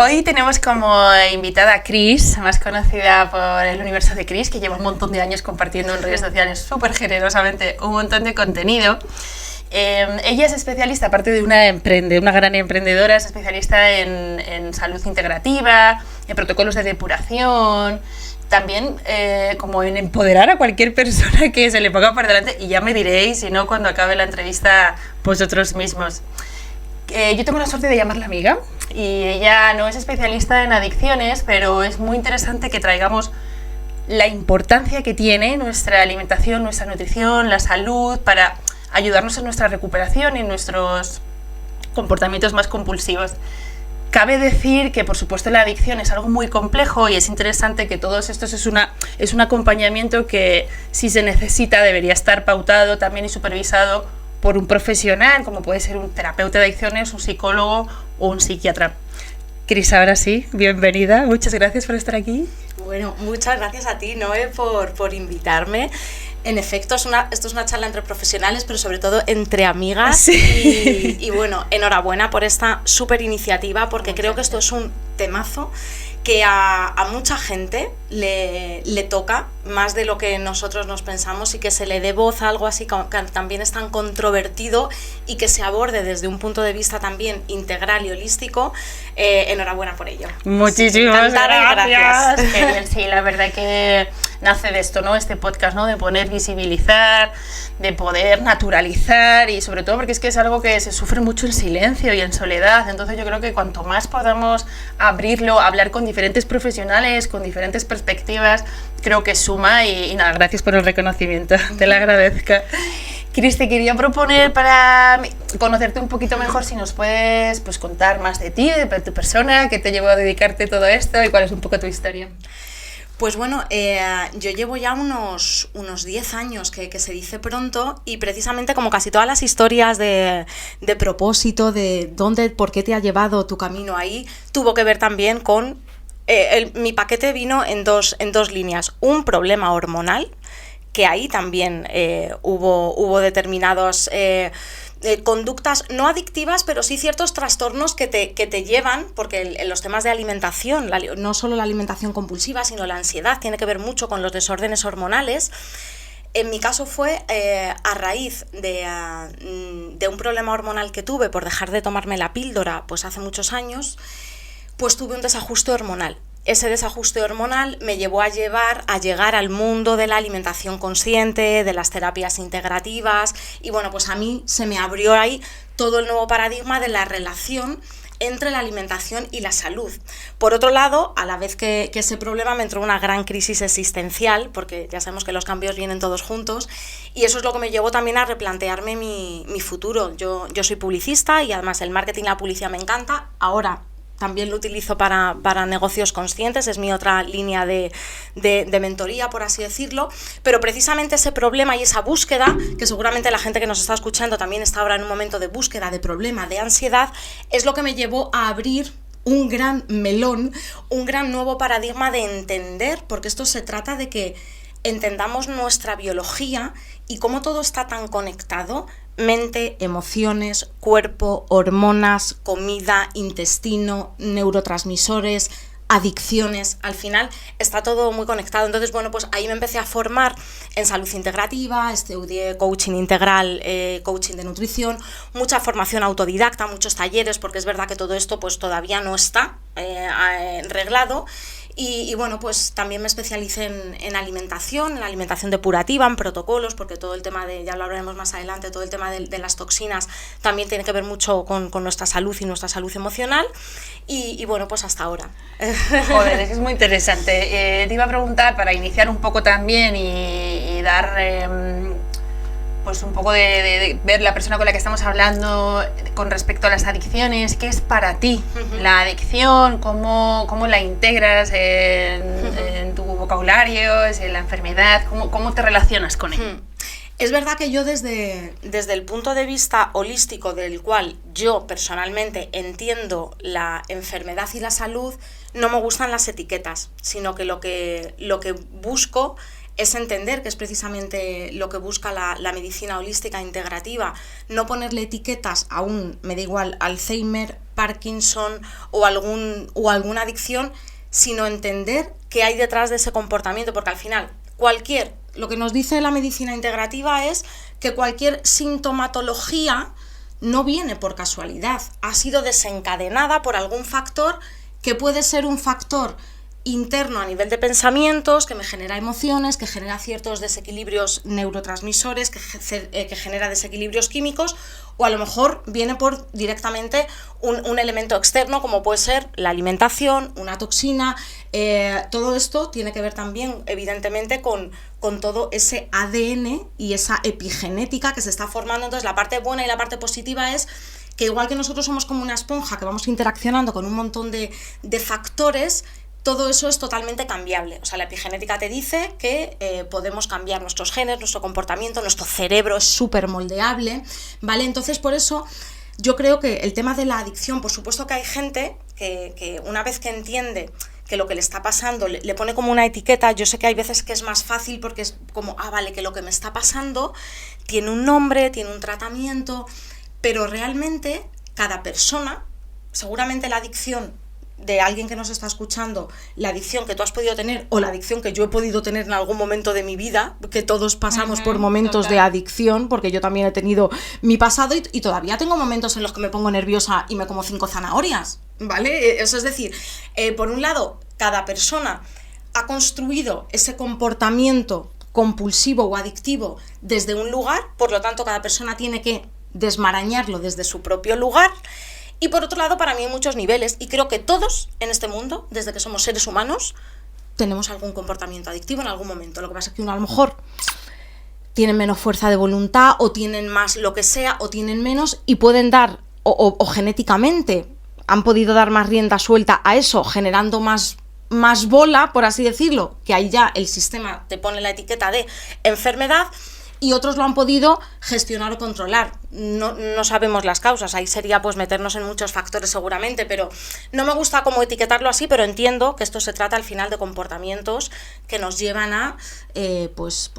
Hoy tenemos como invitada a Cris, más conocida por el universo de Cris, que lleva un montón de años compartiendo en redes sociales súper generosamente un montón de contenido. Ella es especialista, aparte de una gran emprendedora, es especialista en salud integrativa, en protocolos de depuración, también como en empoderar a cualquier persona que se le ponga por delante, y ya me diréis, si no, cuando acabe la entrevista, vosotros mismos. Yo tengo la suerte de llamarla amiga, y ella no es especialista en adicciones, pero es muy interesante que traigamos la importancia que tiene nuestra alimentación, nuestra nutrición, la salud, para ayudarnos en nuestra recuperación y en nuestros comportamientos más compulsivos. Cabe decir que, por supuesto, la adicción es algo muy complejo y es interesante que todos estos es un acompañamiento que, si se necesita, debería estar pautado también y supervisado por un profesional, como puede ser un terapeuta de adicciones, un psicólogo o un psiquiatra. Cris, ahora sí, bienvenida, muchas gracias por estar aquí. Bueno, muchas gracias a ti, Noé, por invitarme. En efecto, esto es una charla entre profesionales, pero sobre todo entre amigas. Sí. Y bueno, enhorabuena por esta súper iniciativa, porque creo que esto es un temazo que a mucha gente le toca más de lo que nosotros nos pensamos, y que se le dé voz a algo así que también es tan controvertido y que se aborde desde un punto de vista también integral y holístico. Enhorabuena por ello. Muchísimas gracias. Sí, la verdad que nace de esto, ¿no? Este podcast, ¿no? De poder visibilizar, de poder naturalizar, y sobre todo porque es que es algo que se sufre mucho en silencio y en soledad. Entonces yo creo que cuanto más podamos abrirlo, hablar con diferentes profesionales, con diferentes perspectivas, creo que suma, y nada, gracias por el reconocimiento, te lo agradezco. Cris, te quería proponer, para conocerte un poquito mejor, si nos puedes contar más de ti, de tu persona, qué te llevó a dedicarte a todo esto y cuál es un poco tu historia. Pues bueno, yo llevo ya unos 10 años, que se dice pronto, y precisamente, como casi todas las historias de propósito, de por qué te ha llevado tu camino ahí, tuvo que ver también con... mi paquete vino en dos líneas. Un problema hormonal, que ahí también hubo determinados... conductas no adictivas, pero sí ciertos trastornos que te llevan, porque en los temas de alimentación, no solo la alimentación compulsiva, sino la ansiedad, tiene que ver mucho con los desórdenes hormonales. En mi caso fue a raíz de un problema hormonal que tuve por dejar de tomarme la píldora, pues hace muchos años, pues tuve un desajuste hormonal. Ese desajuste hormonal me llevó a llegar al mundo de la alimentación consciente, de las terapias integrativas, y bueno, pues a mí se me abrió ahí todo el nuevo paradigma de la relación entre la alimentación y la salud. Por otro lado, a la vez que ese problema, me entró una gran crisis existencial, porque ya sabemos que los cambios vienen todos juntos, y eso es lo que me llevó también a replantearme mi futuro. Yo soy publicista, y además el marketing y la publicidad me encanta. Ahora también lo utilizo para negocios conscientes, es mi otra línea de mentoría, por así decirlo. Pero precisamente ese problema y esa búsqueda, que seguramente la gente que nos está escuchando también está ahora en un momento de búsqueda, de problema, de ansiedad, es lo que me llevó a abrir un gran melón, un gran nuevo paradigma de entender, porque esto se trata de que entendamos nuestra biología y cómo todo está tan conectado: mente, emociones, cuerpo, hormonas, comida, intestino, neurotransmisores, adicciones. Al final está todo muy conectado. Entonces, bueno, pues ahí me empecé a formar en salud integrativa, estudié coaching integral, coaching de nutrición, mucha formación autodidacta, muchos talleres, porque es verdad que todo esto pues todavía no está reglado. Y bueno, pues también me especialicé en alimentación, en la alimentación depurativa, en protocolos, porque todo el tema ya lo hablaremos más adelante, todo el tema de las toxinas también tiene que ver mucho con nuestra salud y nuestra salud emocional. Y bueno, pues hasta ahora. Joder, es muy interesante. Te iba a preguntar, para iniciar un poco también y dar... pues un poco de ver la persona con la que estamos hablando con respecto a las adicciones. ¿Qué es para ti la adicción? ¿Cómo la integras en tu vocabulario, en la enfermedad? ¿Cómo te relacionas con ella? Es verdad que yo desde el punto de vista holístico, del cual yo personalmente entiendo la enfermedad y la salud, no me gustan las etiquetas, sino que lo que busco es entender que es precisamente lo que busca la medicina holística integrativa, no ponerle etiquetas a me da igual, Alzheimer, Parkinson o alguna adicción, sino entender qué hay detrás de ese comportamiento, porque al final lo que nos dice la medicina integrativa es que cualquier sintomatología no viene por casualidad, ha sido desencadenada por algún factor que puede ser un factor interno a nivel de pensamientos, que me genera emociones, que genera ciertos desequilibrios neurotransmisores, que genera desequilibrios químicos, o a lo mejor viene por directamente un elemento externo, como puede ser la alimentación, una toxina. Todo esto tiene que ver también, evidentemente, con todo ese ADN y esa epigenética que se está formando. Entonces, la parte buena y la parte positiva es que igual que nosotros somos como una esponja que vamos interaccionando con un montón de factores, todo eso es totalmente cambiable. O sea, la epigenética te dice que podemos cambiar nuestros genes, nuestro comportamiento, nuestro cerebro es súper moldeable, ¿vale? Entonces, por eso yo creo que el tema de la adicción, por supuesto que hay gente que una vez que entiende que lo que le está pasando le pone como una etiqueta. Yo sé que hay veces que es más fácil porque es como, vale, que lo que me está pasando tiene un nombre, tiene un tratamiento, pero realmente cada persona, seguramente la adicción de alguien que nos está escuchando, la adicción que tú has podido tener o la adicción que yo he podido tener en algún momento de mi vida, que todos pasamos por momentos de adicción, porque yo también he tenido mi pasado y todavía tengo momentos en los que me pongo nerviosa y me como 5 zanahorias, ¿vale? Eso es decir, por un lado, cada persona ha construido ese comportamiento compulsivo o adictivo desde un lugar, por lo tanto cada persona tiene que desmarañarlo desde su propio lugar. Y por otro lado, para mí hay muchos niveles, y creo que todos en este mundo, desde que somos seres humanos, tenemos algún comportamiento adictivo en algún momento. Lo que pasa es que uno a lo mejor tienen menos fuerza de voluntad, o tienen más lo que sea, o tienen menos, y pueden dar, o genéticamente han podido dar más rienda suelta a eso, generando más bola, por así decirlo, que ahí ya el sistema te pone la etiqueta de enfermedad, y otros lo han podido gestionar o controlar. No sabemos las causas, ahí sería pues meternos en muchos factores seguramente, pero no me gusta como etiquetarlo así, pero entiendo que esto se trata al final de comportamientos que nos llevan a pues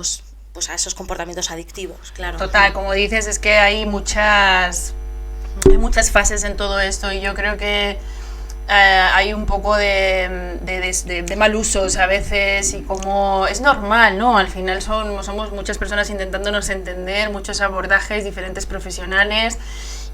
a esos comportamientos adictivos, claro. Total, como dices, es que hay muchas fases en todo esto, y yo creo que hay un poco de mal usos a veces, y como es normal, ¿no? Al final somos muchas personas intentándonos entender, muchos abordajes, diferentes profesionales,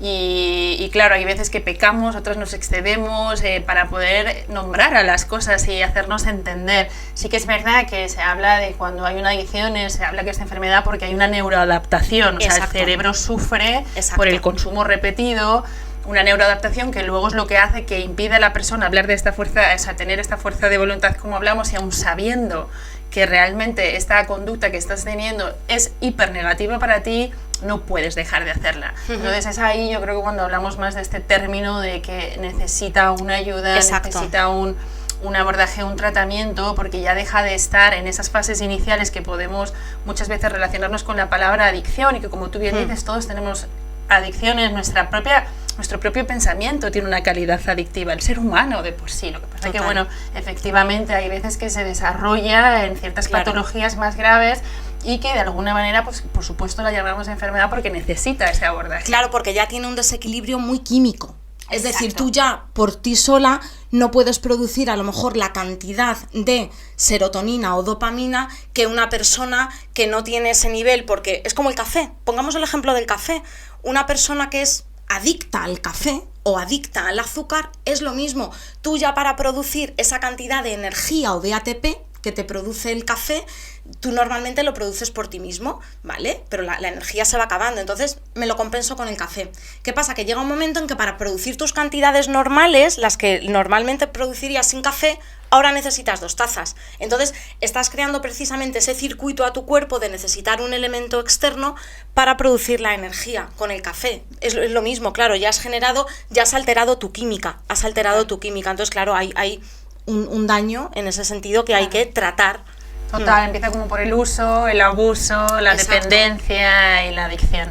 y claro, hay veces que pecamos, otras nos excedemos para poder nombrar a las cosas y hacernos entender. Sí que es verdad que se habla de cuando hay una adicción, se habla que es enfermedad porque hay una neuroadaptación, o sea, el cerebro sufre por el consumo repetido, una neuroadaptación que luego es lo que hace que impide a la persona hablar de esta fuerza, o sea, tener esta fuerza de voluntad como hablamos, y aún sabiendo que realmente esta conducta que estás teniendo es hiper negativa para ti, no puedes dejar de hacerla. Entonces es ahí, yo creo que cuando hablamos más de este término de que necesita una ayuda, necesita un abordaje, un tratamiento, porque ya deja de estar en esas fases iniciales que podemos muchas veces relacionarnos con la palabra adicción, y que, como tú bien dices, todos tenemos adicciones, nuestro propio pensamiento tiene una calidad adictiva, el ser humano de por sí. Lo que pasa es que, bueno, efectivamente hay veces que se desarrolla en ciertas patologías más graves, y que de alguna manera, pues por supuesto la llamamos enfermedad porque necesita ese abordaje. Claro, porque ya tiene un desequilibrio muy químico. Es decir, tú ya por ti sola no puedes producir a lo mejor la cantidad de serotonina o dopamina que una persona que no tiene ese nivel, porque es como el café. Pongamos el ejemplo del café. Una persona que es adicta al café o adicta al azúcar es lo mismo. Tú ya para producir esa cantidad de energía o de ATP que te produce el café, tú normalmente lo produces por ti mismo, ¿vale? Pero la energía se va acabando, entonces me lo compenso con el café. ¿Qué pasa? Que llega un momento en que para producir tus cantidades normales, las que normalmente producirías sin café, ahora necesitas 2 tazas. Entonces estás creando precisamente ese circuito a tu cuerpo de necesitar un elemento externo para producir la energía con el café. Es lo mismo, claro, ya has alterado tu química, Entonces, claro, hay un daño en ese sentido que hay que tratar. Total, empieza como por el uso, el abuso, la dependencia y la adicción.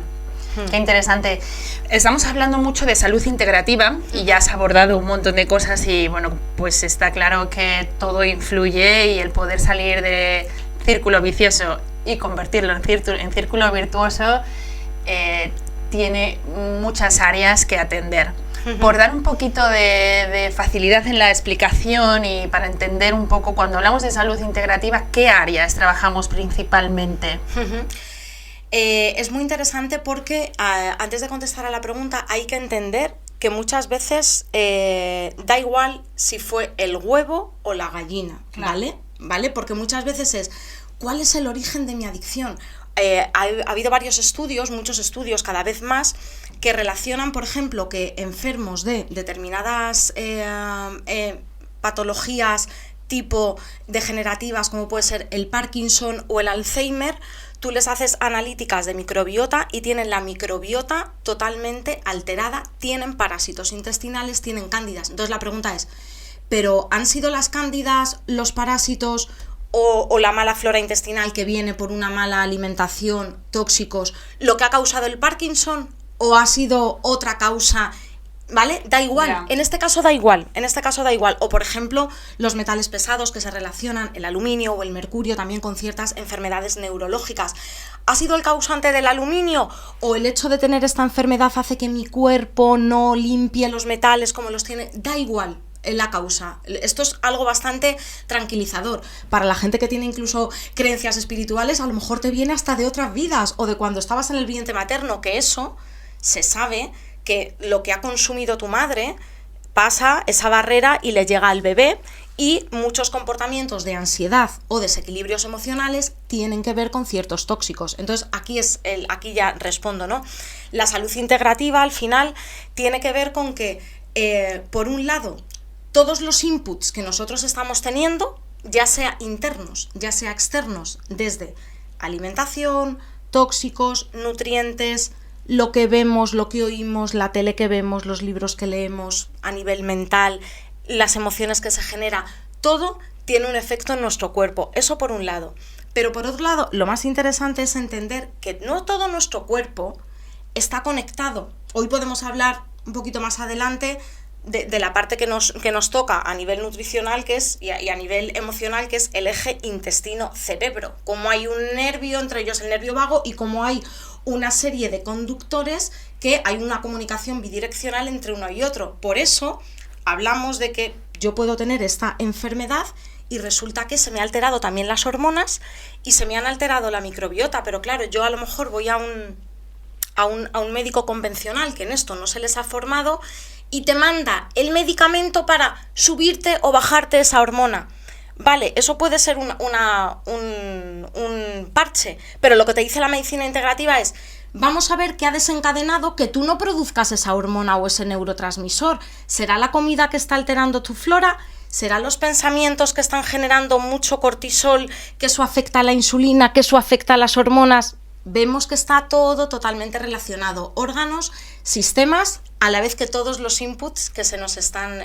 Qué interesante. Estamos hablando mucho de salud integrativa y ya has abordado un montón de cosas, y bueno, pues está claro que todo influye, y el poder salir de círculo vicioso y convertirlo en círculo virtuoso, tiene muchas áreas que atender. Por dar un poquito de facilidad en la explicación y para entender un poco, cuando hablamos de salud integrativa, ¿qué áreas trabajamos principalmente? Es muy interesante porque antes de contestar a la pregunta hay que entender que muchas veces da igual si fue el huevo o la gallina, ¿vale? Porque muchas veces es, ¿cuál es el origen de mi adicción? Ha habido varios estudios, muchos estudios cada vez más, que relacionan, por ejemplo, que enfermos de determinadas patologías tipo degenerativas, como puede ser el Parkinson o el Alzheimer, tú les haces analíticas de microbiota y tienen la microbiota totalmente alterada, tienen parásitos intestinales, tienen cándidas. Entonces la pregunta es, ¿pero han sido las cándidas, los parásitos o la mala flora intestinal que viene por una mala alimentación, tóxicos, lo que ha causado el Parkinson? ¿O ha sido otra causa? ¿Vale? Da igual, yeah. En este caso da igual. O por ejemplo, los metales pesados que se relacionan, el aluminio o el mercurio, también con ciertas enfermedades neurológicas. ¿Ha sido el causante del aluminio? ¿O el hecho de tener esta enfermedad hace que mi cuerpo no limpie los metales como los tiene? Da igual la causa. Esto es algo bastante tranquilizador. Para la gente que tiene incluso creencias espirituales, a lo mejor te viene hasta de otras vidas o de cuando estabas en el vientre materno, que eso se sabe que lo que ha consumido tu madre pasa esa barrera y le llega al bebé, y muchos comportamientos de ansiedad o desequilibrios emocionales tienen que ver con ciertos tóxicos. Entonces aquí ya respondo, ¿no? La salud integrativa al final tiene que ver con que, por un lado, todos los inputs que nosotros estamos teniendo, ya sea internos, ya sea externos, desde alimentación, tóxicos, nutrientes, lo que vemos, lo que oímos, la tele que vemos, los libros que leemos, a nivel mental, las emociones que se genera, todo tiene un efecto en nuestro cuerpo. Eso por un lado. Pero por otro lado, lo más interesante es entender que no todo nuestro cuerpo está conectado. Hoy podemos hablar un poquito más adelante de la parte que nos toca a nivel nutricional, que es, y a nivel emocional, que es el eje intestino-cerebro. Cómo hay un nervio, entre ellos el nervio vago, y cómo hay una serie de conductores que hay una comunicación bidireccional entre uno y otro. Por eso hablamos de que yo puedo tener esta enfermedad y resulta que se me han alterado también las hormonas y se me han alterado la microbiota, pero claro, yo a lo mejor voy a un médico convencional que en esto no se les ha formado y te manda el medicamento para subirte o bajarte esa hormona. Vale, eso puede ser un parche, pero lo que te dice la medicina integrativa es, vamos a ver qué ha desencadenado que tú no produzcas esa hormona o ese neurotransmisor. ¿Será la comida que está alterando tu flora? ¿Serán los pensamientos que están generando mucho cortisol, que eso afecta a la insulina, que eso afecta a las hormonas? Vemos que está todo totalmente relacionado, órganos, sistemas, a la vez que todos los inputs que se nos están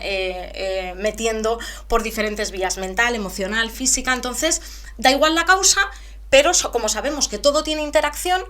metiendo por diferentes vías, mental, emocional, física. Entonces, da igual la causa, pero como sabemos que todo tiene interacción,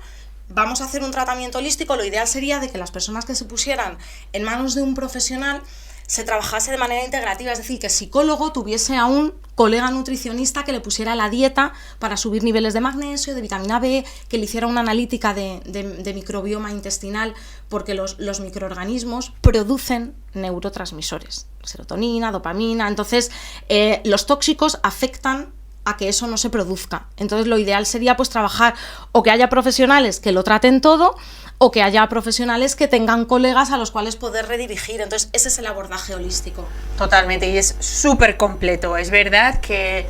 vamos a hacer un tratamiento holístico. Lo ideal sería de que las personas que se pusieran en manos de un profesional se trabajase de manera integrativa, es decir, que el psicólogo tuviese a un colega nutricionista que le pusiera la dieta para subir niveles de magnesio, de vitamina B, que le hiciera una analítica de microbioma intestinal, porque los microorganismos producen neurotransmisores, serotonina, dopamina. Entonces los tóxicos afectan a que eso no se produzca. Entonces lo ideal sería pues trabajar o que haya profesionales que lo traten todo, o que haya profesionales que tengan colegas a los cuales poder redirigir. Entonces ese es el abordaje holístico. Totalmente, y es súper completo. Es verdad que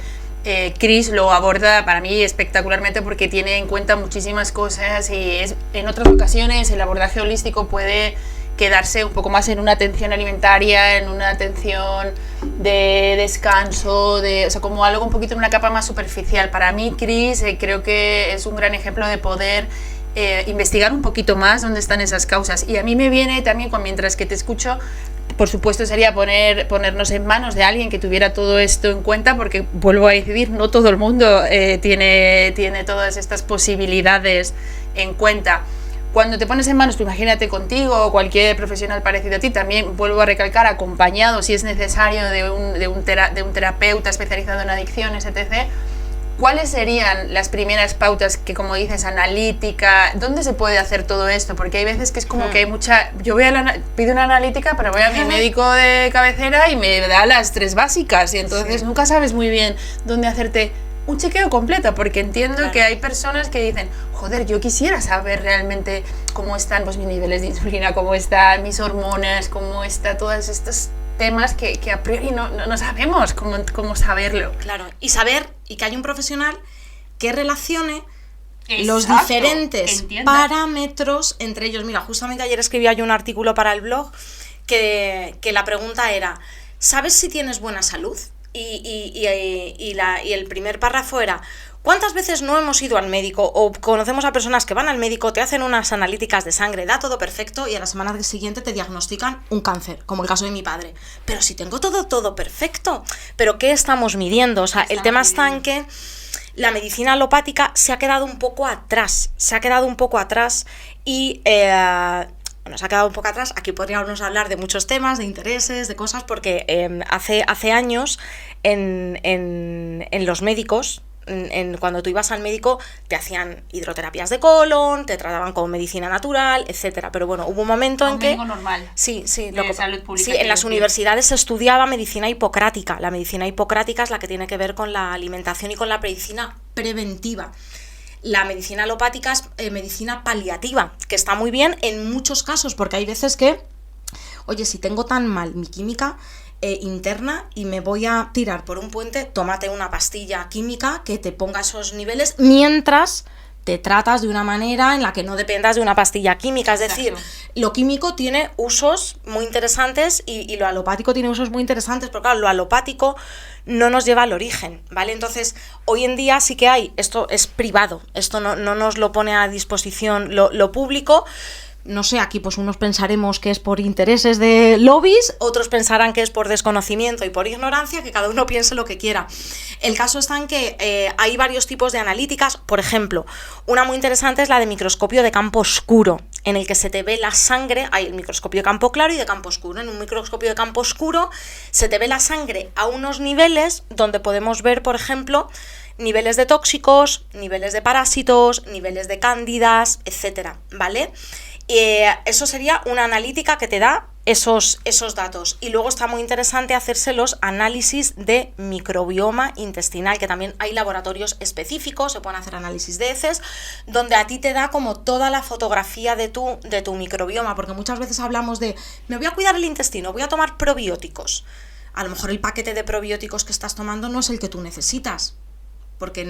Chris lo aborda para mí espectacularmente porque tiene en cuenta muchísimas cosas, y en otras ocasiones el abordaje holístico puede quedarse un poco más en una atención alimentaria, en una atención de descanso, o sea, como algo un poquito en una capa más superficial. Para mí Chris creo que es un gran ejemplo de poder investigar un poquito más dónde están esas causas. Y a mí me viene también, mientras que te escucho, por supuesto sería ponernos en manos de alguien que tuviera todo esto en cuenta, porque vuelvo a decidir, no todo el mundo tiene todas estas posibilidades en cuenta. Cuando te pones en manos, pues imagínate contigo o cualquier profesional parecido a ti, también vuelvo a recalcar, acompañado si es necesario de un terapeuta especializado en adicciones, etc., ¿cuáles serían las primeras pautas que, como dices, analítica? ¿Dónde se puede hacer todo esto? Porque hay veces que es como que hay mucha... Yo pido una analítica, pero voy a mi médico de cabecera y me da las 3 básicas y entonces nunca sabes muy bien dónde hacerte un chequeo completo, porque entiendo que hay personas que dicen, joder, yo quisiera saber realmente cómo están pues mis niveles de insulina, cómo están mis hormonas, cómo está todos estos temas que a priori no sabemos cómo saberlo. Claro, y saber, y que haya un profesional que relacione los diferentes parámetros entre ellos. Mira, justamente ayer escribía yo un artículo para el blog que la pregunta era, ¿sabes si tienes buena salud? Y el primer párrafo era, ¿cuántas veces no hemos ido al médico o conocemos a personas que van al médico, te hacen unas analíticas de sangre, da todo perfecto y a la semana siguiente te diagnostican un cáncer, como el caso de mi padre? Pero si tengo todo perfecto, ¿pero qué estamos midiendo? O sea, el tema está en que la medicina alopática se ha quedado un poco atrás y... Bueno, se ha quedado un poco atrás. Aquí podríamos hablar de muchos temas, de intereses, de cosas, porque hace años en los médicos, cuando tú ibas al médico, te hacían hidroterapias de colon, te trataban con medicina natural, etcétera. Pero bueno, hubo un momento en que... normal. Sí, Salud pública. Sí, en las universidades se estudiaba medicina hipocrática. La medicina hipocrática es la que tiene que ver con la alimentación y con la medicina preventiva. La medicina alopática es medicina paliativa, que está muy bien en muchos casos, porque hay veces que, oye, si tengo tan mal mi química interna y me voy a tirar por un puente, tómate una pastilla química que te ponga esos niveles mientras te tratas de una manera en la que no dependas de una pastilla química. Es decir, lo químico tiene usos muy interesantes y lo alopático tiene usos muy interesantes, pero claro, lo alopático no nos lleva al origen, ¿vale? Entonces, hoy en día sí que hay, esto es privado, esto no nos lo pone a disposición lo público. No sé, aquí pues unos pensaremos que es por intereses de lobbies, otros pensarán que es por desconocimiento y por ignorancia, que cada uno piense lo que quiera. El caso está en que hay varios tipos de analíticas. Por ejemplo, una muy interesante es la de microscopio de campo oscuro, en el que se te ve la sangre. Hay el microscopio de campo claro y de campo oscuro. En un microscopio de campo oscuro se te ve la sangre a unos niveles donde podemos ver, por ejemplo, niveles de tóxicos, niveles de parásitos, niveles de cándidas, etcétera, ¿vale? Eso sería una analítica que te da esos datos. Y luego está muy interesante hacerse los análisis de microbioma intestinal, que también hay laboratorios específicos, se pueden hacer análisis de heces, donde a ti te da como toda la fotografía de tu microbioma, porque muchas veces hablamos de, me voy a cuidar el intestino, voy a tomar probióticos. A lo mejor el paquete de probióticos que estás tomando no es el que tú necesitas. Porque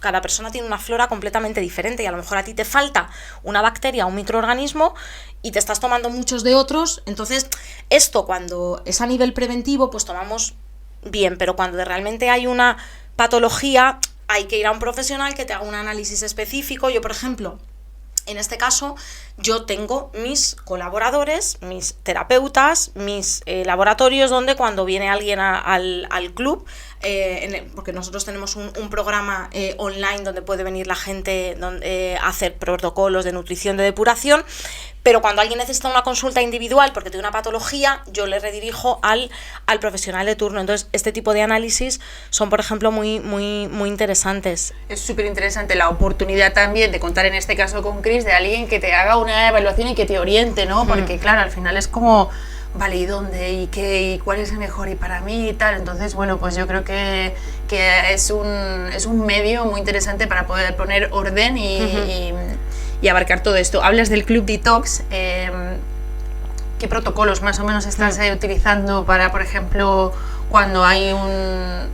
cada persona tiene una flora completamente diferente y a lo mejor a ti te falta una bacteria o un microorganismo y te estás tomando muchos de otros. Entonces, esto cuando es a nivel preventivo, pues tomamos bien, pero cuando realmente hay una patología, hay que ir a un profesional que te haga un análisis específico. Yo, por ejemplo, en este caso, yo tengo mis colaboradores, mis terapeutas, mis laboratorios donde cuando viene alguien al club, porque nosotros tenemos un programa online donde puede venir la gente a hacer protocolos de nutrición, de depuración, pero cuando alguien necesita una consulta individual porque tiene una patología, yo le redirijo al profesional de turno. Entonces, este tipo de análisis son, por ejemplo, muy, muy, muy interesantes. Es súper interesante la oportunidad también de contar en este caso con Chris, de alguien que te haga una evaluación y que te oriente, ¿no? Porque claro, al final es como, vale, ¿y dónde? ¿Y qué? ¿Y cuál es el mejor? ¿Y para mí? Y tal. Entonces, bueno, pues yo creo que es un medio muy interesante para poder poner orden y abarcar todo esto. Hablas del Club Detox. ¿Qué protocolos más o menos estás utilizando para, por ejemplo, cuando hay un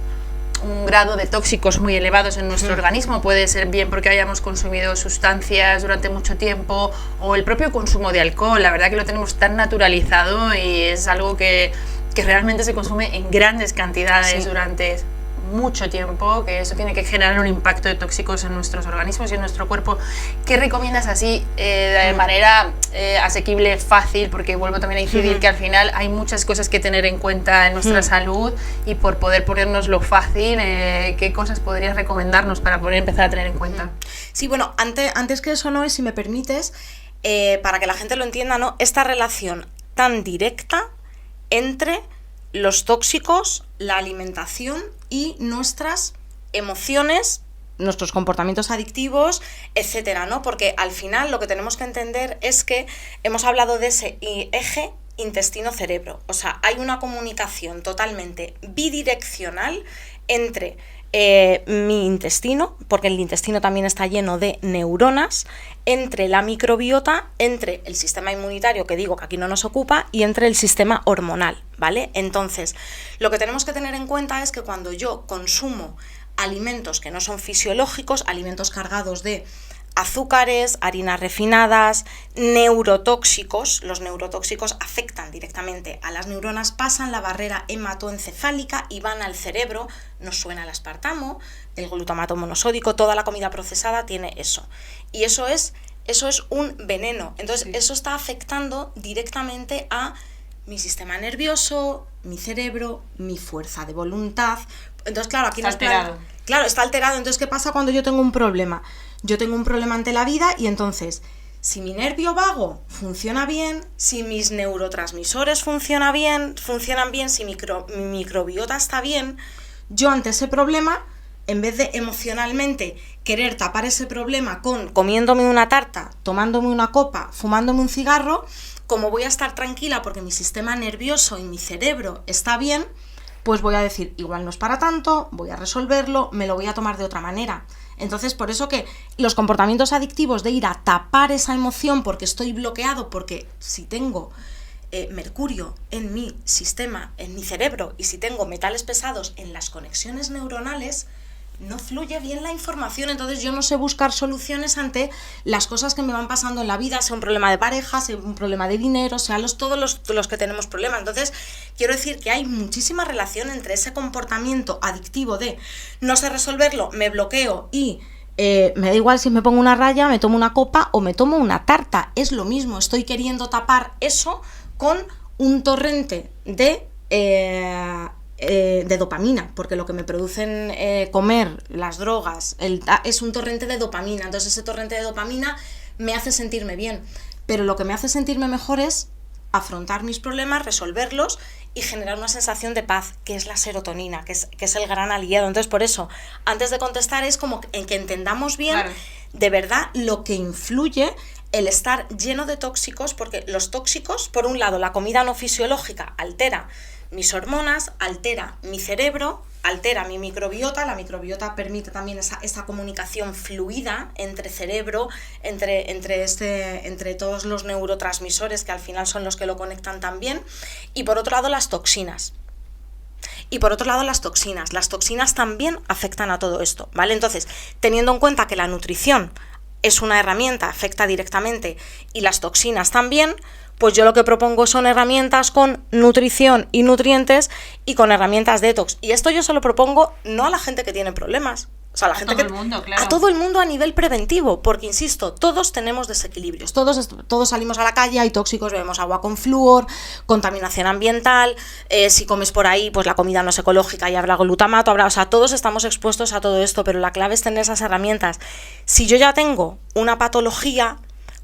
grado de tóxicos muy elevados en nuestro organismo? Puede ser bien porque hayamos consumido sustancias durante mucho tiempo o el propio consumo de alcohol. La verdad que lo tenemos tan naturalizado y es algo que realmente se consume en grandes cantidades durante mucho tiempo, que eso tiene que generar un impacto de tóxicos en nuestros organismos y en nuestro cuerpo. ¿Qué recomiendas así de manera asequible, fácil? Porque vuelvo también a incidir que al final hay muchas cosas que tener en cuenta en nuestra salud y por poder ponernoslo fácil, ¿qué cosas podrías recomendarnos para poder empezar a tener en cuenta? Sí, bueno, antes que eso, Noé, si me permites, para que la gente lo entienda, ¿no? Esta relación tan directa entre los tóxicos, la alimentación y nuestras emociones, nuestros comportamientos adictivos, etcétera, ¿no? Porque al final lo que tenemos que entender es que hemos hablado de ese eje intestino-cerebro. O sea, hay una comunicación totalmente bidireccional entre mi intestino, porque el intestino también está lleno de neuronas, entre la microbiota, entre el sistema inmunitario, que digo que aquí no nos ocupa, y entre el sistema hormonal, ¿vale? Entonces, lo que tenemos que tener en cuenta es que cuando yo consumo alimentos que no son fisiológicos, alimentos cargados de azúcares, harinas refinadas, neurotóxicos. Los neurotóxicos afectan directamente a las neuronas, pasan la barrera hematoencefálica y van al cerebro. Nos suena el aspartamo, el glutamato monosódico, toda la comida procesada tiene eso. Y eso es un veneno. Entonces, eso está afectando directamente a mi sistema nervioso, mi cerebro, mi fuerza de voluntad. Entonces, claro, aquí está alterado. Claro, está alterado. Entonces, ¿qué pasa cuando yo tengo un problema? Yo tengo un problema ante la vida y entonces, si mi nervio vago funciona bien, si mis neurotransmisores funcionan bien, si mi microbiota está bien, yo ante ese problema, en vez de emocionalmente querer tapar ese problema con comiéndome una tarta, tomándome una copa, fumándome un cigarro, como voy a estar tranquila porque mi sistema nervioso y mi cerebro está bien, pues voy a decir, igual no es para tanto, voy a resolverlo, me lo voy a tomar de otra manera. Entonces, por eso que los comportamientos adictivos de ir a tapar esa emoción porque estoy bloqueado, porque si tengo mercurio en mi sistema, en mi cerebro, y si tengo metales pesados en las conexiones neuronales, no fluye bien la información. Entonces yo no sé buscar soluciones ante las cosas que me van pasando en la vida, sea un problema de pareja, sea un problema de dinero, sea todos los que tenemos problemas. Entonces quiero decir que hay muchísima relación entre ese comportamiento adictivo de no sé resolverlo, me bloqueo y me da igual si me pongo una raya, me tomo una copa o me tomo una tarta. Es lo mismo, estoy queriendo tapar eso con un torrente de dopamina, porque lo que me producen comer, las drogas, es un torrente de dopamina. Entonces ese torrente de dopamina me hace sentirme bien, pero lo que me hace sentirme mejor es afrontar mis problemas, resolverlos y generar una sensación de paz, que es la serotonina, que es el gran aliado. Entonces, por eso, antes de contestar, es como en que entendamos bien, claro, de verdad lo que influye el estar lleno de tóxicos, porque los tóxicos, por un lado, la comida no fisiológica altera mis hormonas, altera mi cerebro, altera mi microbiota. La microbiota permite también esa comunicación fluida entre cerebro, entre todos los neurotransmisores que al final son los que lo conectan también. Y por otro lado, las toxinas. Las toxinas también afectan a todo esto, ¿vale? Entonces, teniendo en cuenta que la nutrición es una herramienta, afecta directamente, y las toxinas también, pues yo lo que propongo son herramientas con nutrición y nutrientes y con herramientas detox. Y esto yo se lo propongo no a la gente que tiene problemas, o sea, a todo el mundo, claro. A todo el mundo a nivel preventivo, porque insisto, todos tenemos desequilibrios, todos salimos a la calle, hay tóxicos, bebemos agua con flúor, contaminación ambiental, si comes por ahí, pues la comida no es ecológica y habrá glutamato, o sea, todos estamos expuestos a todo esto, pero la clave es tener esas herramientas. Si yo ya tengo una patología,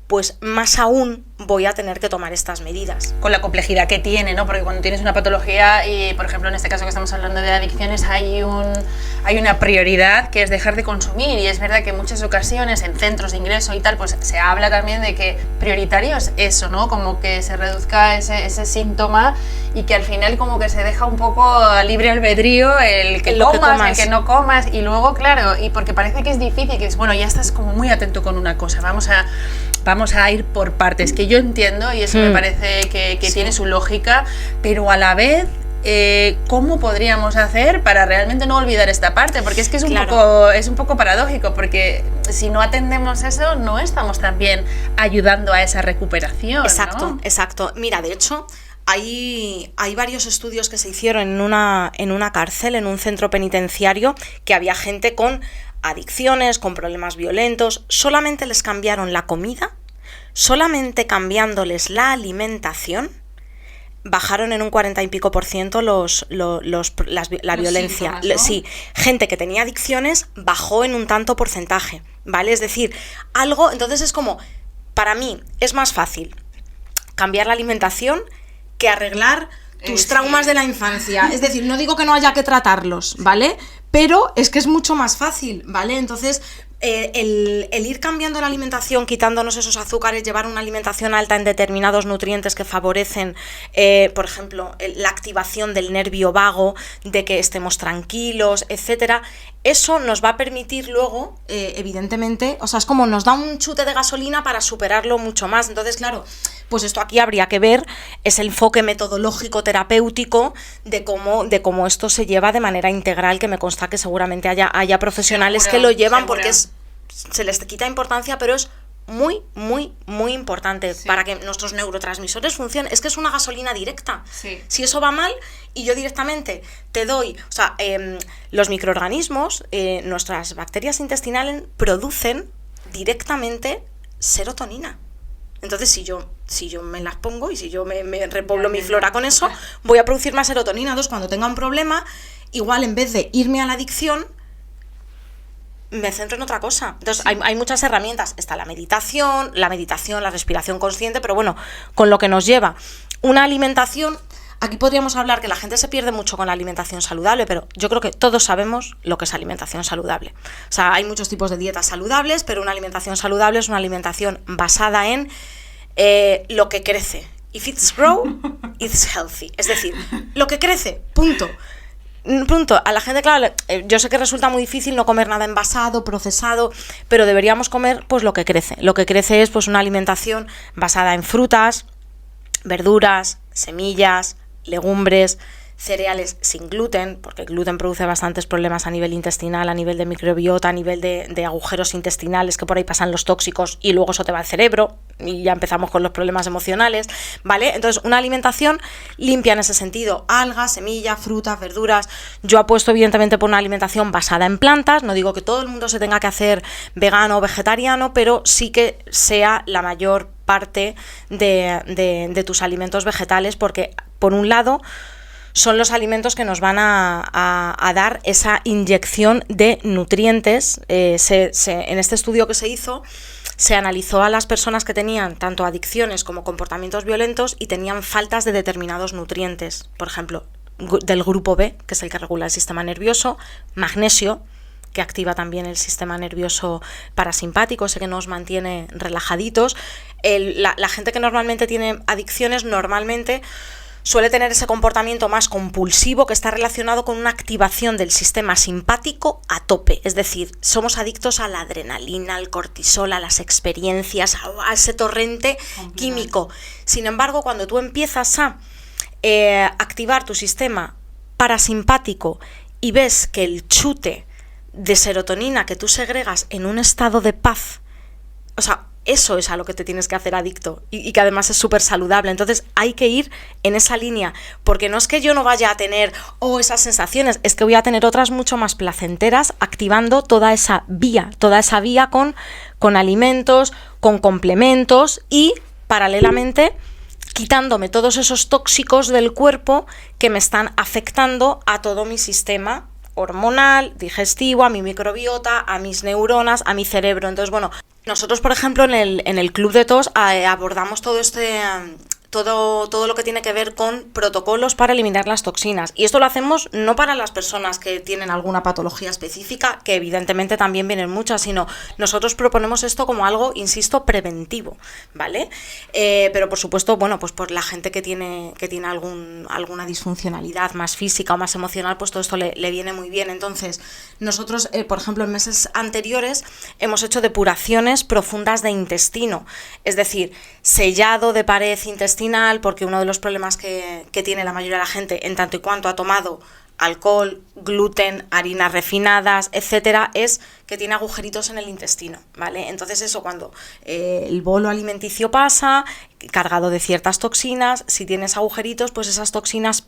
pues más aún voy a tener que tomar estas medidas. Con la complejidad que tiene, ¿no? Porque cuando tienes una patología y, por ejemplo, en este caso que estamos hablando de adicciones, hay una prioridad que es dejar de consumir, y es verdad que en muchas ocasiones en centros de ingreso y tal, pues se habla también de que prioritario es eso, ¿no? Como que se reduzca ese síntoma y que al final como que se deja un poco a libre albedrío el que comas, el que no comas, y luego, claro, y porque parece que es difícil, que es, bueno, ya estás como muy atento con una cosa, vamos a ir por partes, que yo entiendo y eso me parece que sí, tiene su lógica, pero a la vez, ¿cómo podríamos hacer para realmente no olvidar esta parte? Porque es que es un poco paradójico, porque si no atendemos eso, no estamos también ayudando a esa recuperación. Exacto, ¿no? Exacto. Mira, de hecho, hay varios estudios que se hicieron en una cárcel, en un centro penitenciario, que había gente con adicciones, con problemas violentos. Solamente les cambiaron la comida, solamente cambiándoles la alimentación, bajaron en un 40 y pico % la violencia. Síntomas, ¿no? Sí, gente que tenía adicciones bajó en un tanto porcentaje, ¿vale? Es decir, entonces es como, para mí es más fácil cambiar la alimentación que arreglar tus traumas de la infancia. Es decir, no digo que no haya que tratarlos, ¿vale? Pero es que es mucho más fácil, ¿vale? Entonces, el ir cambiando la alimentación, quitándonos esos azúcares, llevar una alimentación alta en determinados nutrientes que favorecen, por ejemplo, la activación del nervio vago, de que estemos tranquilos, etcétera, eso nos va a permitir luego, evidentemente, o sea, es como nos da un chute de gasolina para superarlo mucho más. Entonces, claro, pues esto aquí habría que ver ese enfoque metodológico terapéutico de cómo esto se lleva de manera integral, que me consta que seguramente haya profesionales que lo llevan, porque se les quita importancia, pero es muy, muy, muy importante para que nuestros neurotransmisores funcionen. Es que es una gasolina directa. Sí. Si eso va mal y yo directamente te doy, o sea, los microorganismos, nuestras bacterias intestinales producen directamente serotonina. Entonces, si yo me las pongo y si yo me repoblo mi flora con eso, voy a producir más serotonina. Entonces, cuando tenga un problema, igual en vez de irme a la adicción, me centro en otra cosa. Entonces, hay muchas herramientas. Está la meditación, la respiración consciente, pero bueno, con lo que nos lleva una alimentación. Aquí podríamos hablar que la gente se pierde mucho con la alimentación saludable, pero yo creo que todos sabemos lo que es alimentación saludable. O sea, hay muchos tipos de dietas saludables, pero una alimentación saludable es una alimentación basada en lo que crece. If it's grow, it's healthy. Es decir, lo que crece, punto. A la gente, claro, yo sé que resulta muy difícil no comer nada envasado, procesado, pero deberíamos comer pues lo que crece. Lo que crece es pues una alimentación basada en frutas, verduras, semillas, legumbres, cereales sin gluten, porque el gluten produce bastantes problemas a nivel intestinal, a nivel de microbiota, a nivel de agujeros intestinales, que por ahí pasan los tóxicos y luego eso te va al cerebro y ya empezamos con los problemas emocionales, ¿vale? Entonces, una alimentación limpia en ese sentido, algas, semillas, frutas, verduras. Yo apuesto evidentemente por una alimentación basada en plantas, no digo que todo el mundo se tenga que hacer vegano o vegetariano, pero sí que sea la mayor parte de tus alimentos vegetales, porque por un lado son los alimentos que nos van a dar esa inyección de nutrientes. En este estudio que se hizo, se analizó a las personas que tenían tanto adicciones como comportamientos violentos y tenían faltas de determinados nutrientes. Por ejemplo, del grupo B, que es el que regula el sistema nervioso, magnesio, que activa también el sistema nervioso parasimpático, ese que nos mantiene relajaditos. La gente que normalmente tiene adicciones normalmente suele tener ese comportamiento más compulsivo que está relacionado con una activación del sistema simpático a tope. Es decir, somos adictos a la adrenalina, al cortisol, a las experiencias, a ese torrente químico. Sin embargo, cuando tú empiezas a activar tu sistema parasimpático y ves que el chute de serotonina que tú segregas en un estado de paz, o sea, eso es a lo que te tienes que hacer adicto y que además es súper saludable. Entonces hay que ir en esa línea, porque no es que yo no vaya a tener esas sensaciones, es que voy a tener otras mucho más placenteras activando toda esa vía con alimentos, con complementos y paralelamente quitándome todos esos tóxicos del cuerpo que me están afectando a todo mi sistema hormonal, digestivo, a mi microbiota, a mis neuronas, a mi cerebro. Entonces, bueno, nosotros, por ejemplo, en el Club de TOS abordamos todo lo que tiene que ver con protocolos para eliminar las toxinas. Y esto lo hacemos no para las personas que tienen alguna patología específica, que evidentemente también vienen muchas, sino nosotros proponemos esto como algo, insisto, preventivo, ¿vale? Pero por supuesto, bueno, pues por la gente que tiene alguna disfuncionalidad más física o más emocional, pues todo esto le viene muy bien. Entonces, nosotros, por ejemplo, en meses anteriores hemos hecho depuraciones profundas de intestino, es decir, sellado de pared intestinal, porque uno de los problemas que tiene la mayoría de la gente, en tanto y cuanto ha tomado alcohol, gluten, harinas refinadas, etcétera, es que tiene agujeritos en el intestino, ¿vale? Entonces eso, cuando el bolo alimenticio pasa, cargado de ciertas toxinas, si tienes agujeritos, pues esas toxinas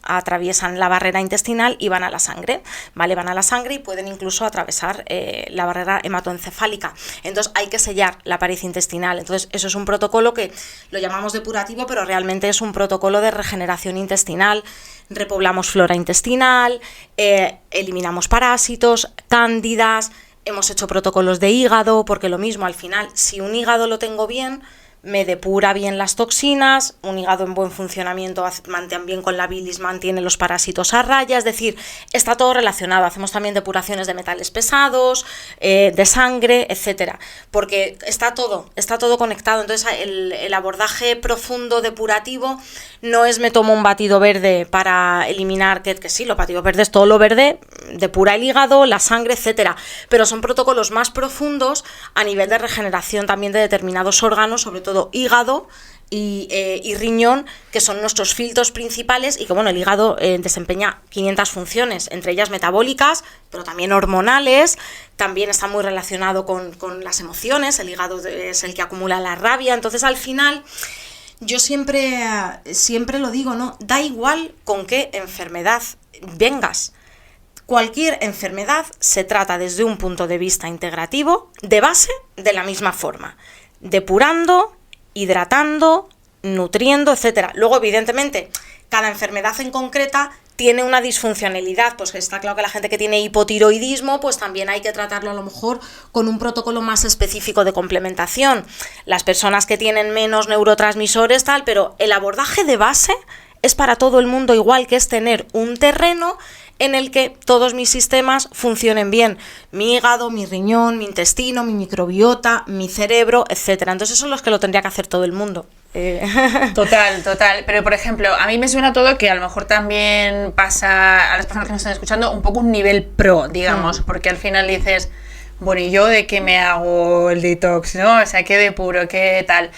atraviesan la barrera intestinal y van a la sangre, ¿vale? Van a la sangre y pueden incluso atravesar la barrera hematoencefálica. Entonces hay que sellar la pared intestinal. Entonces eso es un protocolo que lo llamamos depurativo, pero realmente es un protocolo de regeneración intestinal. Repoblamos flora intestinal, eliminamos parásitos, cándidas, hemos hecho protocolos de hígado, porque lo mismo, al final, si un hígado lo tengo bien, me depura bien las toxinas, un hígado en buen funcionamiento mantiene bien con la bilis, mantiene los parásitos a raya, es decir, está todo relacionado. Hacemos también depuraciones de metales pesados, de sangre, etcétera, porque está todo conectado. Entonces el abordaje profundo depurativo no es me tomo un batido verde para eliminar, que sí, los batidos verdes, todo lo verde depura el hígado, la sangre, etcétera, pero son protocolos más profundos a nivel de regeneración también de determinados órganos, sobre todo hígado y riñón, que son nuestros filtros principales, y que bueno, el hígado desempeña 500 funciones, entre ellas metabólicas, pero también hormonales, también está muy relacionado con las emociones. El hígado es el que acumula la rabia. Entonces al final yo siempre lo digo, ¿no? Da igual con qué enfermedad vengas. Cualquier enfermedad se trata desde un punto de vista integrativo, de base, de la misma forma, depurando, hidratando, nutriendo, etcétera. Luego, evidentemente, cada enfermedad en concreta tiene una disfuncionalidad, pues está claro que la gente que tiene hipotiroidismo, pues también hay que tratarlo a lo mejor con un protocolo más específico de complementación. Las personas que tienen menos neurotransmisores, tal, pero el abordaje de base es para todo el mundo igual, que es tener un terreno en el que todos mis sistemas funcionen bien, mi hígado, mi riñón, mi intestino, mi microbiota, mi cerebro, etcétera. Entonces eso es lo que lo tendría que hacer todo el mundo. Total. Pero por ejemplo, a mí me suena todo que a lo mejor también pasa a las personas que nos están escuchando un poco un nivel pro, digamos, porque al final dices, bueno, ¿y yo de qué me hago el detox, no? O sea, ¿qué depuro, qué tal?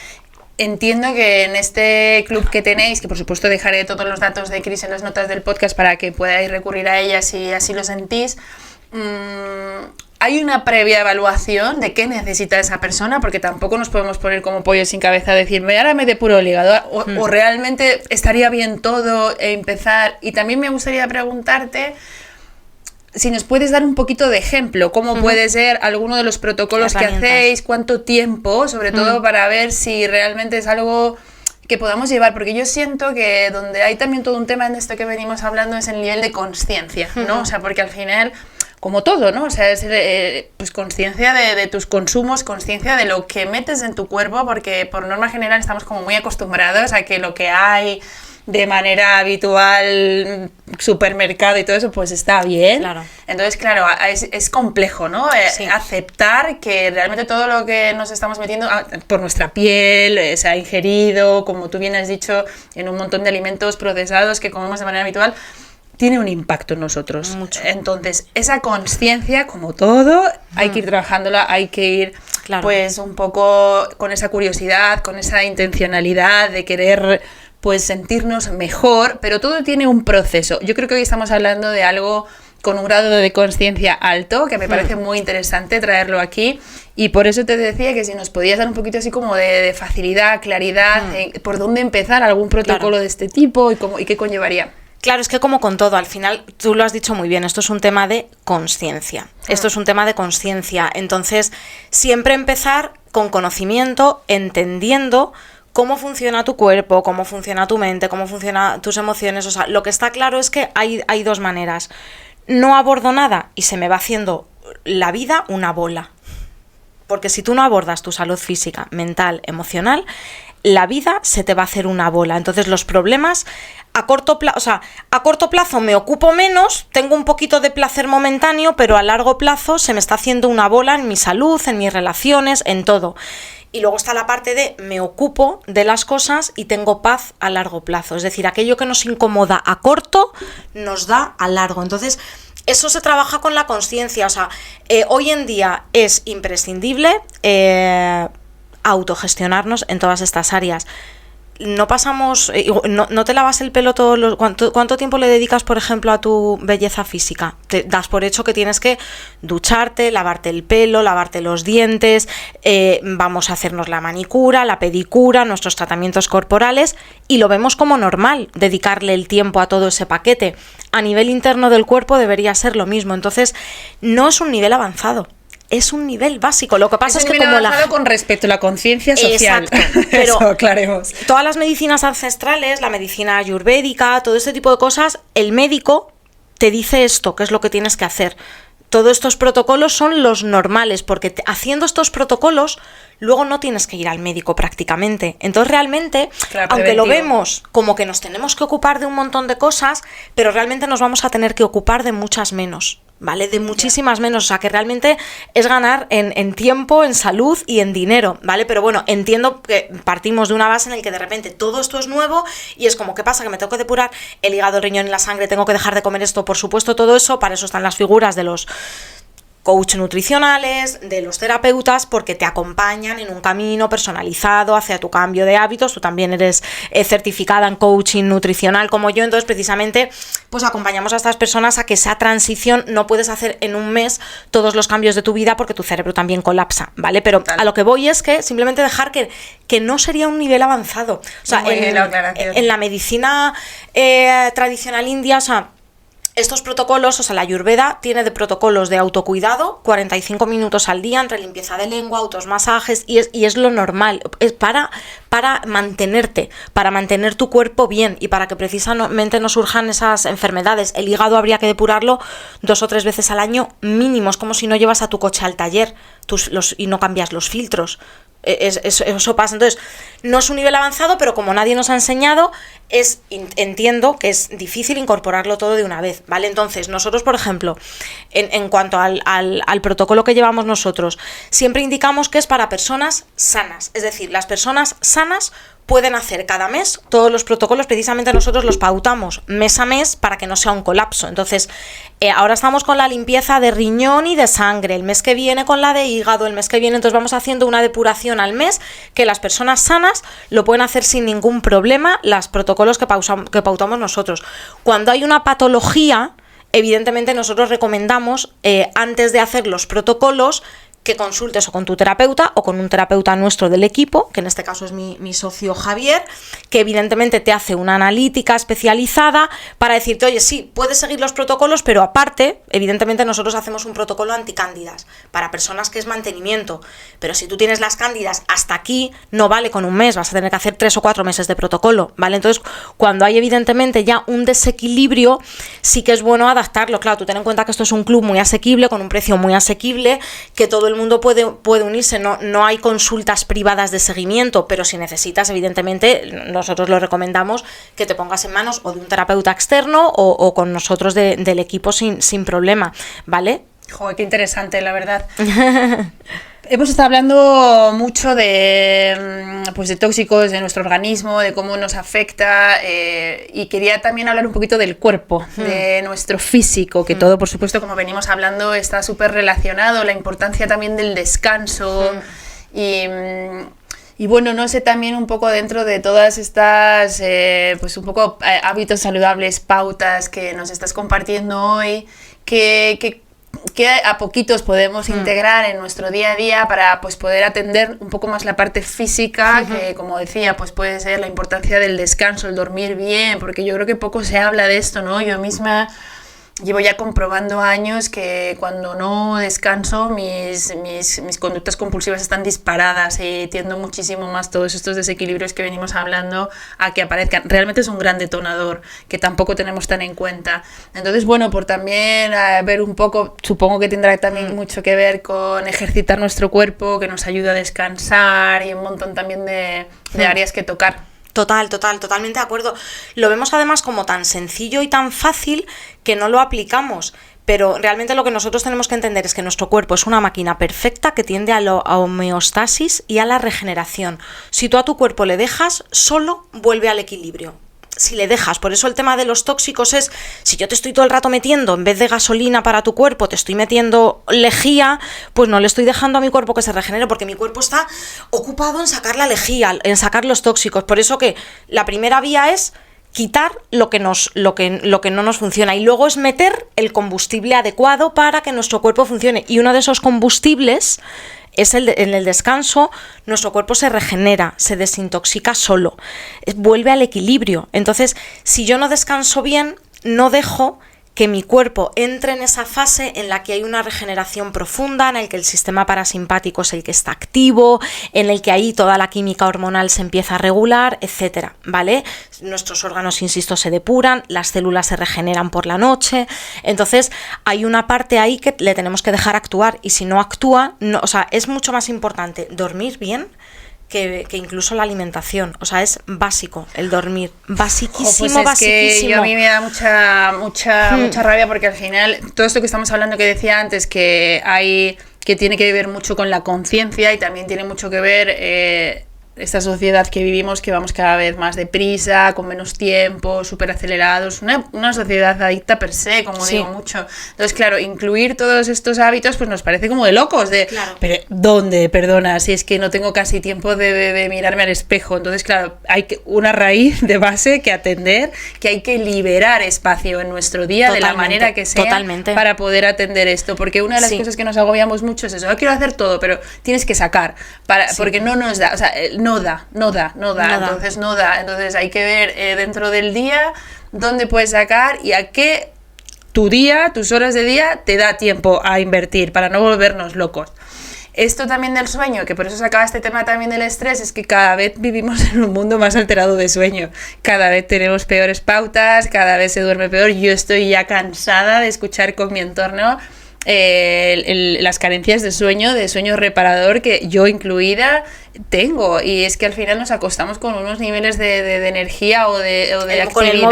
Entiendo que en este club que tenéis, que por supuesto dejaré todos los datos de Cris en las notas del podcast para que podáis recurrir a ellas si así lo sentís, hay una previa evaluación de qué necesita esa persona, porque tampoco nos podemos poner como pollo sin cabeza a decirme ahora me depuro el hígado, o realmente estaría bien todo empezar. Y también me gustaría preguntarte si nos puedes dar un poquito de ejemplo, cómo puede ser alguno de los protocolos que hacéis, cuánto tiempo, sobre todo para ver si realmente es algo que podamos llevar, porque yo siento que donde hay también todo un tema en esto que venimos hablando es el nivel de conciencia, ¿no? O sea, porque al final, como todo, ¿no? O sea, es pues conciencia de tus consumos, conciencia de lo que metes en tu cuerpo, porque por norma general estamos como muy acostumbrados a que lo que hay de manera habitual, supermercado y todo eso, pues está bien. Claro. Entonces, claro, es complejo, ¿no? Sí. Aceptar que realmente todo lo que nos estamos metiendo por nuestra piel se ha ingerido, como tú bien has dicho, en un montón de alimentos procesados que comemos de manera habitual, tiene un impacto en nosotros. Mucho. Entonces, esa conciencia, como todo, hay que ir trabajándola, hay que ir, Claro. pues, un poco con esa curiosidad, con esa intencionalidad de querer, pues, sentirnos mejor, pero todo tiene un proceso. Yo creo que hoy estamos hablando de algo con un grado de conciencia alto, que me parece muy interesante traerlo aquí, y por eso te decía que si nos podías dar un poquito así como de facilidad, claridad, por dónde empezar algún protocolo de este tipo y qué conllevaría. Claro, es que como con todo, al final, tú lo has dicho muy bien, esto es un tema de conciencia. Esto es un tema de conciencia. Entonces, siempre empezar con conocimiento, entendiendo cómo funciona tu cuerpo, cómo funciona tu mente, cómo funcionan tus emociones. O sea, lo que está claro es que hay dos maneras. No abordo nada y se me va haciendo la vida una bola. Porque si tú no abordas tu salud física, mental, emocional, la vida se te va a hacer una bola. Entonces los problemas a corto plazo me ocupo menos, tengo un poquito de placer momentáneo, pero a largo plazo se me está haciendo una bola en mi salud, en mis relaciones, en todo. Y luego está la parte de me ocupo de las cosas y tengo paz a largo plazo. Es decir, aquello que nos incomoda a corto nos da a largo. Entonces, eso se trabaja con la conciencia. O sea, hoy en día es imprescindible autogestionarnos en todas estas áreas. No pasamos, no te lavas el pelo todos los... ¿Cuánto tiempo le dedicas, por ejemplo, a tu belleza física? Te das por hecho que tienes que ducharte, lavarte el pelo, lavarte los dientes, vamos a hacernos la manicura, la pedicura, nuestros tratamientos corporales, y lo vemos como normal, dedicarle el tiempo a todo ese paquete. A nivel interno del cuerpo debería ser lo mismo. Entonces, no es un nivel avanzado. Es un nivel básico. Lo que pasa es que como con respecto a la conciencia social. Exacto, pero eso, aclaremos. Todas las medicinas ancestrales, la medicina ayurvédica, todo este tipo de cosas, el médico te dice esto, que es lo que tienes que hacer. todos estos protocolos son los normales, porque haciendo estos protocolos luego no tienes que ir al médico prácticamente. Entonces realmente, claro, aunque preventivo. lo vemos como que nos tenemos que ocupar de un montón de cosas, pero realmente nos vamos a tener que ocupar de muchas menos, ¿vale? De muchísimas menos, o sea que realmente es ganar en tiempo, en salud y en dinero, ¿vale? Pero bueno, entiendo que partimos de una base en la que de repente todo esto es nuevo y es como, ¿qué pasa? Que me tengo que depurar el hígado, el riñón y la sangre, tengo que dejar de comer esto, por supuesto todo eso, para eso están las figuras de los coach nutricionales, de los terapeutas, porque te acompañan en un camino personalizado hacia tu cambio de hábitos. Tú también eres certificada en coaching nutricional como yo, entonces precisamente pues acompañamos a estas personas a que esa transición no puedes hacer en un mes todos los cambios de tu vida porque tu cerebro también colapsa, ¿vale? Pero a lo que voy es que simplemente dejar que no sería un nivel avanzado. O sea, en la medicina tradicional india, o sea, estos protocolos, o sea, la Ayurveda tiene de protocolos de autocuidado 45 minutos al día entre limpieza de lengua, automasajes, y es lo normal, es para mantenerte, para mantener tu cuerpo bien y para que precisamente no surjan esas enfermedades. El hígado habría que depurarlo 2 o 3 veces al año mínimo, es como si no llevas a tu coche al taller y no cambias los filtros. Eso pasa. Entonces, no es un nivel avanzado, pero como nadie nos ha enseñado, entiendo que es difícil incorporarlo todo de una vez, ¿vale? Entonces, nosotros, por ejemplo, en cuanto al protocolo que llevamos nosotros, siempre indicamos que es para personas sanas. Es decir, las personas sanas pueden hacer cada mes todos los protocolos, precisamente nosotros los pautamos mes a mes para que no sea un colapso. Entonces, ahora estamos con la limpieza de riñón y de sangre, el mes que viene con la de hígado, el mes que viene, entonces vamos haciendo una depuración al mes que las personas sanas lo pueden hacer sin ningún problema, los protocolos que pautamos nosotros. Cuando hay una patología, evidentemente nosotros recomendamos, antes de hacer los protocolos, que consultes o con tu terapeuta o con un terapeuta nuestro del equipo, que en este caso es mi socio Javier, que evidentemente te hace una analítica especializada para decirte, oye, sí, puedes seguir los protocolos, pero aparte, evidentemente nosotros hacemos un protocolo anticándidas para personas que es mantenimiento, pero si tú tienes las cándidas hasta aquí, no vale con un mes, vas a tener que hacer 3 o 4 meses de protocolo, ¿vale? Entonces, cuando hay evidentemente ya un desequilibrio, sí que es bueno adaptarlo. Claro, tú ten en cuenta que esto es un club muy asequible, con un precio muy asequible, que todo el mundo puede unirse, no hay consultas privadas de seguimiento, pero si necesitas, evidentemente, nosotros lo recomendamos que te pongas en manos o de un terapeuta externo o con nosotros del equipo sin problema, ¿vale? Joder, qué interesante, la verdad. Hemos estado hablando mucho de tóxicos, de nuestro organismo, de cómo nos afecta, y quería también hablar un poquito del cuerpo, de nuestro físico, que todo, por supuesto, como venimos hablando, está súper relacionado, la importancia también del descanso y bueno, no sé, también un poco dentro de todas estas hábitos saludables, pautas que nos estás compartiendo hoy, que a poquitos podemos integrar en nuestro día a día para pues poder atender un poco más la parte física, que como decía, pues puede ser la importancia del descanso, el dormir bien, porque yo creo que poco se habla de esto, ¿no? Yo misma llevo ya comprobando años que cuando no descanso mis conductas compulsivas están disparadas y tiendo muchísimo más todos estos desequilibrios que venimos hablando a que aparezcan. Realmente es un gran detonador que tampoco tenemos tan en cuenta. Entonces, bueno, por también ver un poco, supongo que tendrá también mucho que ver con ejercitar nuestro cuerpo, que nos ayuda a descansar y un montón también de áreas que tocar. Totalmente de acuerdo. Lo vemos además como tan sencillo y tan fácil que no lo aplicamos, pero realmente lo que nosotros tenemos que entender es que nuestro cuerpo es una máquina perfecta que tiende a la homeostasis y a la regeneración. Si tú a tu cuerpo le dejas, solo vuelve al equilibrio. Si le dejas, por eso el tema de los tóxicos es, si yo te estoy todo el rato metiendo, en vez de gasolina para tu cuerpo, te estoy metiendo lejía, pues no le estoy dejando a mi cuerpo que se regenere, porque mi cuerpo está ocupado en sacar la lejía, en sacar los tóxicos. Por eso que la primera vía es quitar lo que no nos funciona, y luego es meter el combustible adecuado para que nuestro cuerpo funcione. Y uno de esos combustibles es en el descanso. Nuestro cuerpo se regenera, se desintoxica solo, vuelve al equilibrio. Entonces, si yo no descanso bien, no dejo que mi cuerpo entre en esa fase en la que hay una regeneración profunda, en el que el sistema parasimpático es el que está activo, en el que ahí toda la química hormonal se empieza a regular, etcétera, ¿vale? Nuestros órganos, insisto, se depuran, las células se regeneran por la noche, entonces hay una parte ahí que le tenemos que dejar actuar, y si no actúa, no, o sea, es mucho más importante dormir bien que incluso la alimentación. O sea, es básico el dormir, basiquísimo, pues es que a mí me da mucha rabia, porque al final todo esto que estamos hablando, que decía antes, que tiene que ver mucho con la conciencia, y también tiene mucho que ver esta sociedad que vivimos, que vamos cada vez más deprisa, con menos tiempo, súper acelerados, una sociedad adicta per se, como digo mucho. Entonces, claro, incluir todos estos hábitos pues nos parece como de locos, pero ¿dónde? Perdona, si es que no tengo casi tiempo de mirarme al espejo. Entonces, claro, hay una raíz de base que atender, que hay que liberar espacio en nuestro día de la manera que sea para poder atender esto, porque una de las cosas que nos agobiamos mucho es eso: yo quiero hacer todo, pero tienes que sacar, porque no nos da, o sea, no da. Entonces hay que ver dentro del día dónde puedes sacar y a qué tus horas de día te da tiempo a invertir, para no volvernos locos. Esto también del sueño, que por eso se acaba este tema también del estrés, es que cada vez vivimos en un mundo más alterado de sueño. Cada vez tenemos peores pautas, cada vez se duerme peor. Yo estoy ya cansada de escuchar con mi entorno las carencias de sueño reparador, que yo incluida tengo, y es que al final nos acostamos con unos niveles de energía o de actividad, con el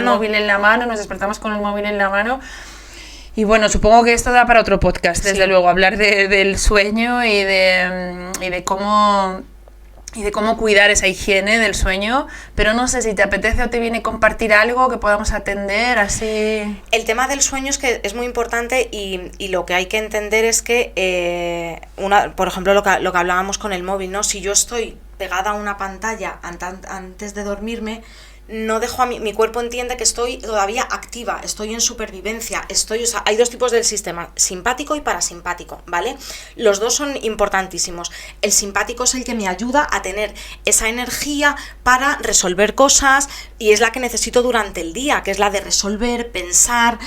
móvil en la mano, nos despertamos con el móvil en la mano. Y bueno, supongo que esto da para otro podcast, desde luego, hablar del sueño y de cómo cuidar esa higiene del sueño, pero no sé si te apetece o te viene compartir algo que podamos atender así. El tema del sueño es muy importante, y lo que hay que entender es que, por ejemplo, lo que hablábamos con el móvil, ¿no? Si yo estoy pegada a una pantalla antes de dormirme, no dejo mi cuerpo entiende que estoy todavía activa, estoy en supervivencia, o sea, hay dos tipos del sistema, simpático y parasimpático, ¿vale? Los dos son importantísimos. El simpático es el que me ayuda a tener esa energía para resolver cosas, y es la que necesito durante el día, que es la de resolver, pensar,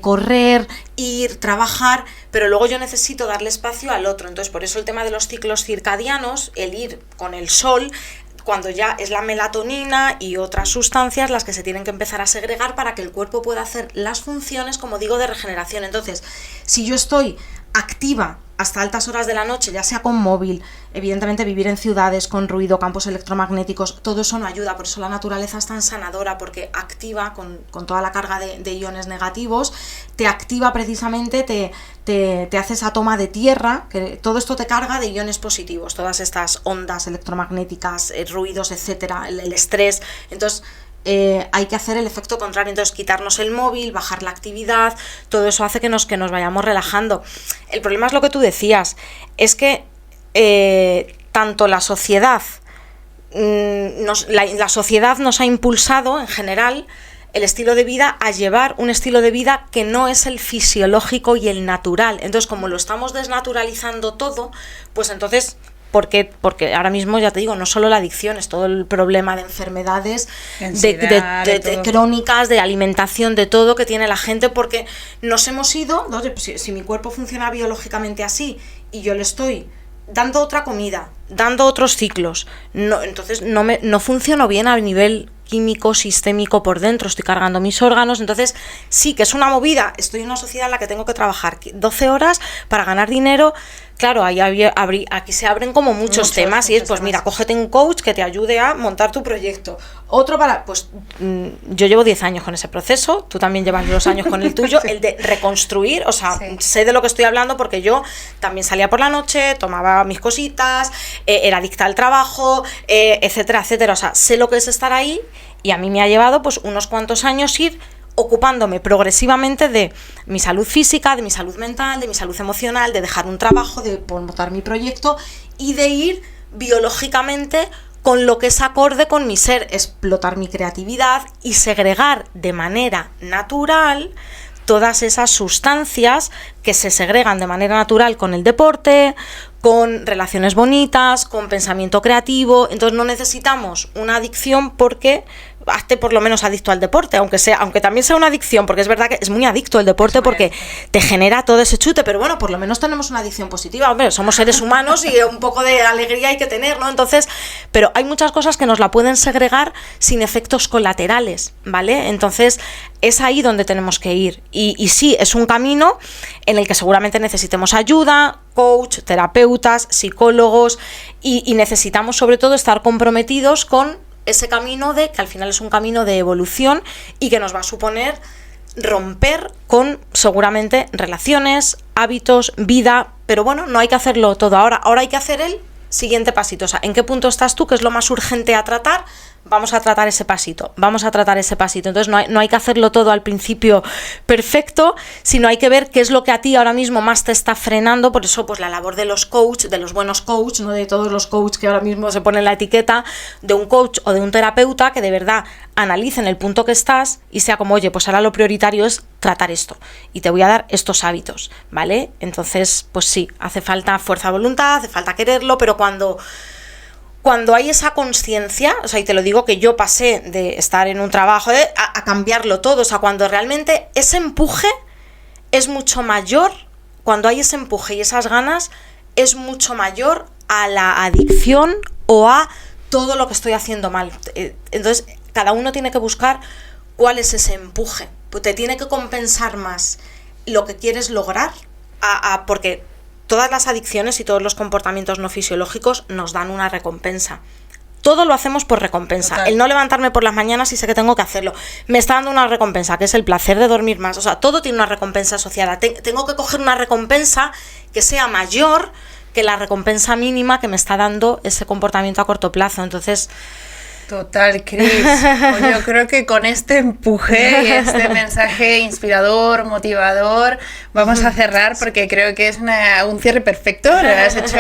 correr, ir, trabajar, pero luego yo necesito darle espacio al otro. Entonces, por eso el tema de los ciclos circadianos, el ir con el sol, cuando ya es la melatonina y otras sustancias las que se tienen que empezar a segregar para que el cuerpo pueda hacer las funciones, como digo, de regeneración. Entonces, si yo estoy activa hasta altas horas de la noche, ya sea con móvil, evidentemente vivir en ciudades con ruido, campos electromagnéticos, todo eso no ayuda. Por eso la naturaleza es tan sanadora, porque activa con toda la carga de iones negativos, te activa precisamente, te hace esa toma de tierra, que todo esto te carga de iones positivos, todas estas ondas electromagnéticas, ruidos, etcétera, el estrés. Entonces hay que hacer el efecto contrario, entonces quitarnos el móvil, bajar la actividad, todo eso hace que nos vayamos relajando. El problema es lo que tú decías, es que tanto la sociedad, la sociedad nos ha impulsado en general el estilo de vida a llevar un estilo de vida que no es el fisiológico y el natural. Entonces, como lo estamos desnaturalizando todo, pues entonces... Porque ahora mismo, ya te digo, no solo la adicción, es todo el problema de enfermedades de crónicas, de alimentación, de todo que tiene la gente, porque nos hemos ido, ¿no? Si mi cuerpo funciona biológicamente así y yo le estoy dando otra comida, dando otros ciclos, entonces no funciono bien a nivel químico, sistémico por dentro, estoy cargando mis órganos. Entonces sí que es una movida, estoy en una sociedad en la que tengo que trabajar 12 horas para ganar dinero. Claro, aquí se abren como muchos temas, y es, pues mira, cógete un coach que te ayude a montar tu proyecto. Otro pues yo llevo 10 años con ese proceso, tú también llevas 2 años con el tuyo, el de reconstruir, o sea, sé de lo que estoy hablando porque yo también salía por la noche, tomaba mis cositas, era adicta al trabajo, etcétera, etcétera, o sea, sé lo que es estar ahí, y a mí me ha llevado pues unos cuantos años ir ocupándome progresivamente de mi salud física, de mi salud mental, de mi salud emocional, de dejar un trabajo, de montar mi proyecto y de ir biológicamente con lo que es acorde con mi ser, explotar mi creatividad y segregar de manera natural todas esas sustancias que se segregan de manera natural con el deporte, con relaciones bonitas, con pensamiento creativo. Entonces no necesitamos una adicción porque hazte por lo menos adicto al deporte, aunque también sea una adicción, porque es verdad que es muy adicto el deporte porque te genera todo ese chute, pero bueno, por lo menos tenemos una adicción positiva. Hombre, somos seres humanos y un poco de alegría hay que tener, ¿no? Entonces, pero hay muchas cosas que nos la pueden segregar sin efectos colaterales, ¿vale? Entonces, es ahí donde tenemos que ir. Y sí, es un camino en el que seguramente necesitemos ayuda, coach, terapeutas, psicólogos, y necesitamos sobre todo estar comprometidos con ese camino que al final es un camino de evolución y que nos va a suponer romper con seguramente relaciones, hábitos, vida, pero bueno, no hay que hacerlo todo ahora hay que hacer el siguiente pasito. O sea, ¿en qué punto estás tú? ¿Qué es lo más urgente a tratar? Vamos a tratar ese pasito. Entonces no hay que hacerlo todo al principio perfecto, sino hay que ver qué es lo que a ti ahora mismo más te está frenando. Por eso, pues la labor de los coach, de los buenos coach, no de todos los coach que ahora mismo se ponen la etiqueta, de un coach o de un terapeuta que de verdad analicen el punto que estás y sea como, oye, pues ahora lo prioritario es tratar esto y te voy a dar estos hábitos, ¿vale? Entonces, pues sí, hace falta fuerza de voluntad, hace falta quererlo, pero cuando hay esa conciencia, o sea, y te lo digo que yo pasé de estar en un trabajo a cambiarlo todo, o sea, cuando realmente ese empuje es mucho mayor, cuando hay ese empuje y esas ganas, es mucho mayor a la adicción o a todo lo que estoy haciendo mal. Entonces, cada uno tiene que buscar cuál es ese empuje. Pues te tiene que compensar más lo que quieres lograr, porque todas las adicciones y todos los comportamientos no fisiológicos nos dan una recompensa. Todo lo hacemos por recompensa. Total. El no levantarme por las mañanas y sé que tengo que hacerlo me está dando una recompensa, que es el placer de dormir más. O sea, todo tiene una recompensa asociada. Tengo que coger una recompensa que sea mayor que la recompensa mínima que me está dando ese comportamiento a corto plazo. Entonces... Total, Cris. Yo creo que con este empuje y este mensaje inspirador, motivador, vamos a cerrar porque creo que es un cierre perfecto. Lo has hecho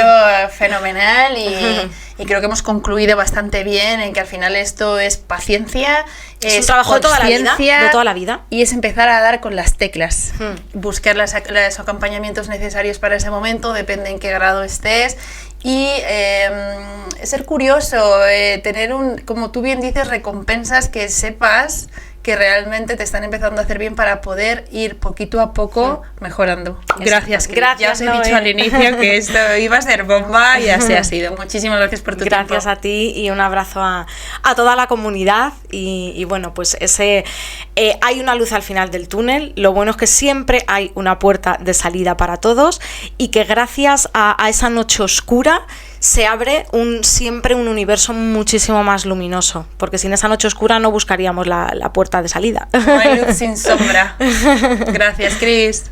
fenomenal y creo que hemos concluido bastante bien en que al final esto es paciencia, es un trabajo de toda la vida, y es empezar a dar con las teclas, buscar los acompañamientos necesarios para ese momento, depende en qué grado estés. Y ser curioso, tener como tú bien dices, recompensas que sepas que realmente te están empezando a hacer bien para poder ir poquito a poco mejorando. Gracias, Cris. Ya os he dicho al inicio que esto iba a ser bomba y así ha sido. Muchísimas gracias por tu tiempo. Gracias a ti y un abrazo a toda la comunidad y bueno, pues hay una luz al final del túnel. Lo bueno es que siempre hay una puerta de salida para todos y que gracias a esa noche oscura se abre siempre un universo muchísimo más luminoso, porque sin esa noche oscura no buscaríamos la puerta de salida. No hay luz sin sombra. Gracias, Cris.